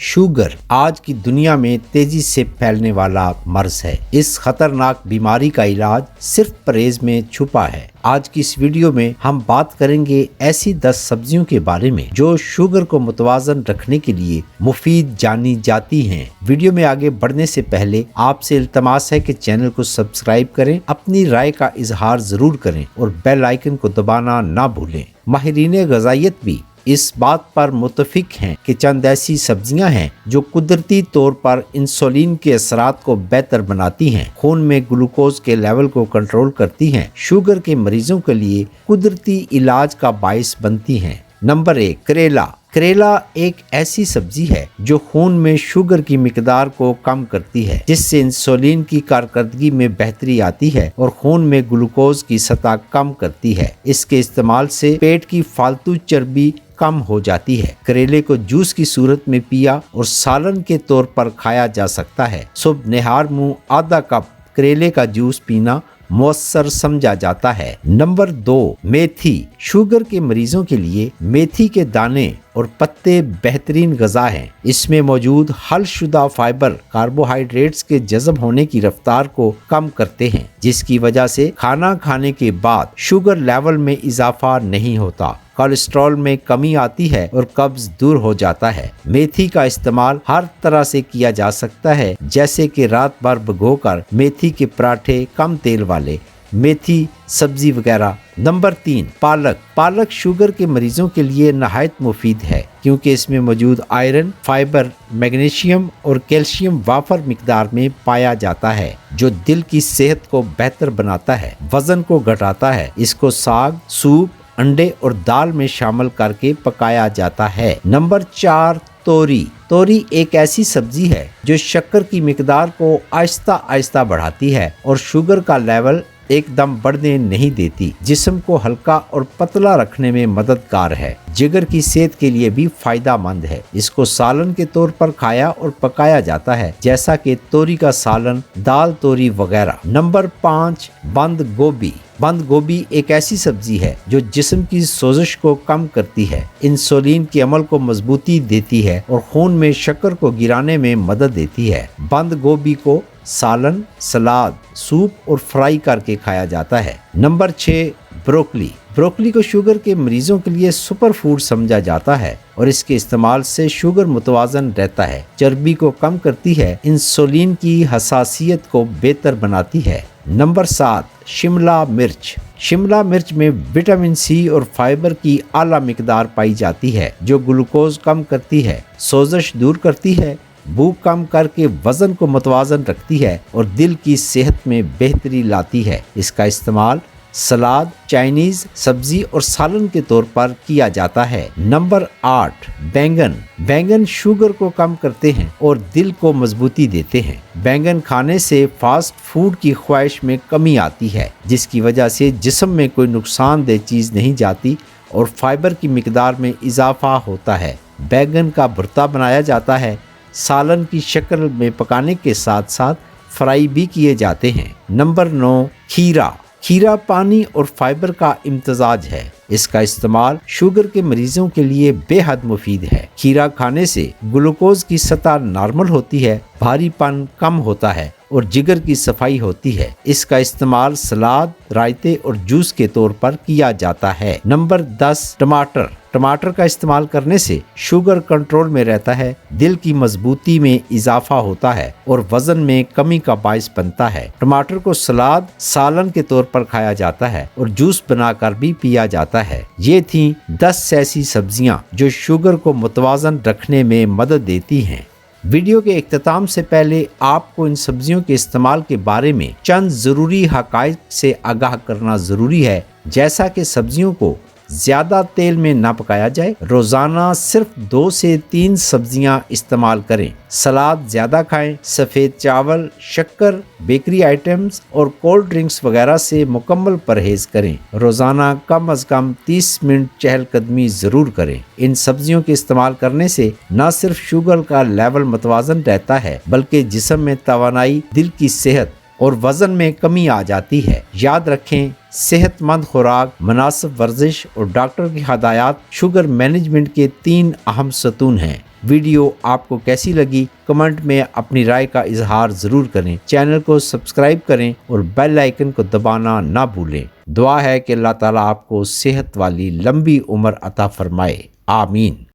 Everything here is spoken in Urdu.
شوگر آج کی دنیا میں تیزی سے پھیلنے والا مرض ہے۔ اس خطرناک بیماری کا علاج صرف پرہیز میں چھپا ہے۔ آج کی اس ویڈیو میں ہم بات کریں گے ایسی 10 سبزیوں کے بارے میں جو شوگر کو متوازن رکھنے کے لیے مفید جانی جاتی ہیں۔ ویڈیو میں آگے بڑھنے سے پہلے آپ سے التماس ہے کہ چینل کو سبسکرائب کریں، اپنی رائے کا اظہار ضرور کریں اور بیل آئیکن کو دبانا نہ بھولیں۔ ماہرین غذائیت بھی اس بات پر متفق ہیں کہ چند ایسی سبزیاں ہیں جو قدرتی طور پر انسولین کے اثرات کو بہتر بناتی ہیں، خون میں گلوکوز کے لیول کو کنٹرول کرتی ہیں، شوگر کے مریضوں کے لیے قدرتی علاج کا باعث بنتی ہیں۔ نمبر 1، کریلا۔ کریلا ایک ایسی سبزی ہے جو خون میں شوگر کی مقدار کو کم کرتی ہے، جس سے انسولین کی کارکردگی میں بہتری آتی ہے اور خون میں گلوکوز کی سطح کم کرتی ہے۔ اس کے استعمال سے پیٹ کی فالتو چربی کم ہو جاتی ہے۔ کریلے کو جوس کی صورت میں پیا اور سالن کے طور پر کھایا جا سکتا ہے۔ صبح نہار منہ آدھا کپ کریلے کا جوس پینا مؤثر سمجھا جاتا ہے۔ نمبر 2، میتھی۔ شوگر کے مریضوں کے لیے میتھی کے دانے اور پتے بہترین غذا ہیں۔ اس میں موجود حل شدہ فائبر کاربوہائیڈریٹس کے جذب ہونے کی رفتار کو کم کرتے ہیں، جس کی وجہ سے کھانا کھانے کے بعد شوگر لیول میں اضافہ نہیں ہوتا، کولیسٹرول میں کمی آتی ہے اور قبض دور ہو جاتا ہے۔ میتھی کا استعمال ہر طرح سے کیا جا سکتا ہے، جیسے کہ رات بھر بھگو کر میتھی کے پراٹھے، کم تیل والے میتھی سبزی وغیرہ۔ نمبر 3، پالک۔ پالک شوگر کے مریضوں کے لیے نہایت مفید ہے کیونکہ اس میں موجود آئرن، فائبر، میگنیشیم اور کیلشیم وافر مقدار میں پایا جاتا ہے، جو دل کی صحت کو بہتر بناتا ہے، وزن کو گھٹاتا ہے۔ اس کو ساگ، سوپ، انڈے اور دال میں شامل کر کے پکایا جاتا ہے۔ نمبر 4، توری۔ توری ایک ایسی سبزی ہے جو شکر کی مقدار کو آہستہ آہستہ بڑھاتی ہے اور شوگر کا لیول ایک دم بڑھنے نہیں دیتی۔ جسم کو ہلکا اور پتلا رکھنے میں مددگار ہے۔ جگر کی صحت کے لیے بھی فائدہ مند ہے۔ اس کو سالن کے طور پر کھایا اور پکایا جاتا ہے، جیسا کہ توری کا سالن، دال توری وغیرہ۔ نمبر 5، بند گوبھی۔ بند گوبھی ایک ایسی سبزی ہے جو جسم کی سوزش کو کم کرتی ہے، انسولین کے عمل کو مضبوطی دیتی ہے اور خون میں شکر کو گرانے میں مدد دیتی ہے۔ بند گوبھی کو سالن، سلاد، سوپ اور فرائی کر کے کھایا جاتا ہے۔ Number 6، broccoli. بروکلی کو شوگر کے مریضوں کے لیے سپر فوڈ سمجھا جاتا ہے اور اس کے استعمال سے شوگر متوازن رہتا ہے، چربی کو کم کرتی ہے، انسولین کی حساسیت کو بہتر بناتی ہے۔ نمبر 7، شملہ مرچ۔ شملہ مرچ میں وٹامن سی اور فائبر کی اعلیٰ مقدار پائی جاتی ہے، جو گلوکوز کم کرتی ہے، سوزش دور کرتی ہے، بھوک کم کر کے وزن کو متوازن رکھتی ہے اور دل کی صحت میں بہتری لاتی ہے۔ اس کا استعمال سلاد، چائنیز سبزی اور سالن کے طور پر کیا جاتا ہے۔ نمبر 8، بینگن۔ بینگن شوگر کو کم کرتے ہیں اور دل کو مضبوطی دیتے ہیں۔ بینگن کھانے سے فاسٹ فوڈ کی خواہش میں کمی آتی ہے، جس کی وجہ سے جسم میں کوئی نقصان دہ چیز نہیں جاتی اور فائبر کی مقدار میں اضافہ ہوتا ہے۔ بینگن کا بھرتا بنایا جاتا ہے، سالن کی شکل میں پکانے کے ساتھ ساتھ فرائی بھی کیے جاتے ہیں۔ نمبر 9، کھیرا۔ کھیرا پانی اور فائبر کا امتزاج ہے۔ اس کا استعمال شوگر کے مریضوں کے لیے بے حد مفید ہے۔ کھیرا کھانے سے گلوکوز کی سطح نارمل ہوتی ہے، بھاری پن کم ہوتا ہے اور جگر کی صفائی ہوتی ہے۔ اس کا استعمال سلاد، رائتے اور جوس کے طور پر کیا جاتا ہے۔ نمبر 10، ٹماٹر۔ ٹماٹر کا استعمال کرنے سے شوگر کنٹرول میں رہتا ہے، دل کی مضبوطی میں اضافہ ہوتا ہے اور وزن میں کمی کا باعث بنتا ہے۔ ٹماٹر کو سلاد، سالن کے طور پر کھایا جاتا ہے اور جوس بنا کر بھی پیا جاتا ہے۔ یہ تھیں 10 ایسی سبزیاں جو شوگر کو متوازن رکھنے میں مدد دیتی ہیں۔ ویڈیو کے اختتام سے پہلے آپ کو ان سبزیوں کے استعمال کے بارے میں چند ضروری حقائق سے آگاہ کرنا ضروری ہے، جیسا کہ سبزیوں کو زیادہ تیل میں نہ پکایا جائے، روزانہ صرف 2 سے 3 سبزیاں استعمال کریں، سلاد زیادہ کھائیں، سفید چاول، شکر، بیکری آئٹمز اور کولڈ ڈرنکس وغیرہ سے مکمل پرہیز کریں، روزانہ کم از کم 30 منٹ چہل قدمی ضرور کریں۔ ان سبزیوں کے استعمال کرنے سے نہ صرف شوگر کا لیول متوازن رہتا ہے، بلکہ جسم میں توانائی، دل کی صحت، اور وزن میں کمی آ جاتی ہے۔ یاد رکھیں، صحت مند خوراک، مناسب ورزش اور ڈاکٹر کی ہدایات شوگر مینجمنٹ کے 3 اہم ستون ہیں۔ ویڈیو آپ کو کیسی لگی کمنٹ میں اپنی رائے کا اظہار ضرور کریں۔ چینل کو سبسکرائب کریں اور بیل آئیکن کو دبانا نہ بھولیں۔ دعا ہے کہ اللہ تعالیٰ آپ کو صحت والی لمبی عمر عطا فرمائے۔ آمین۔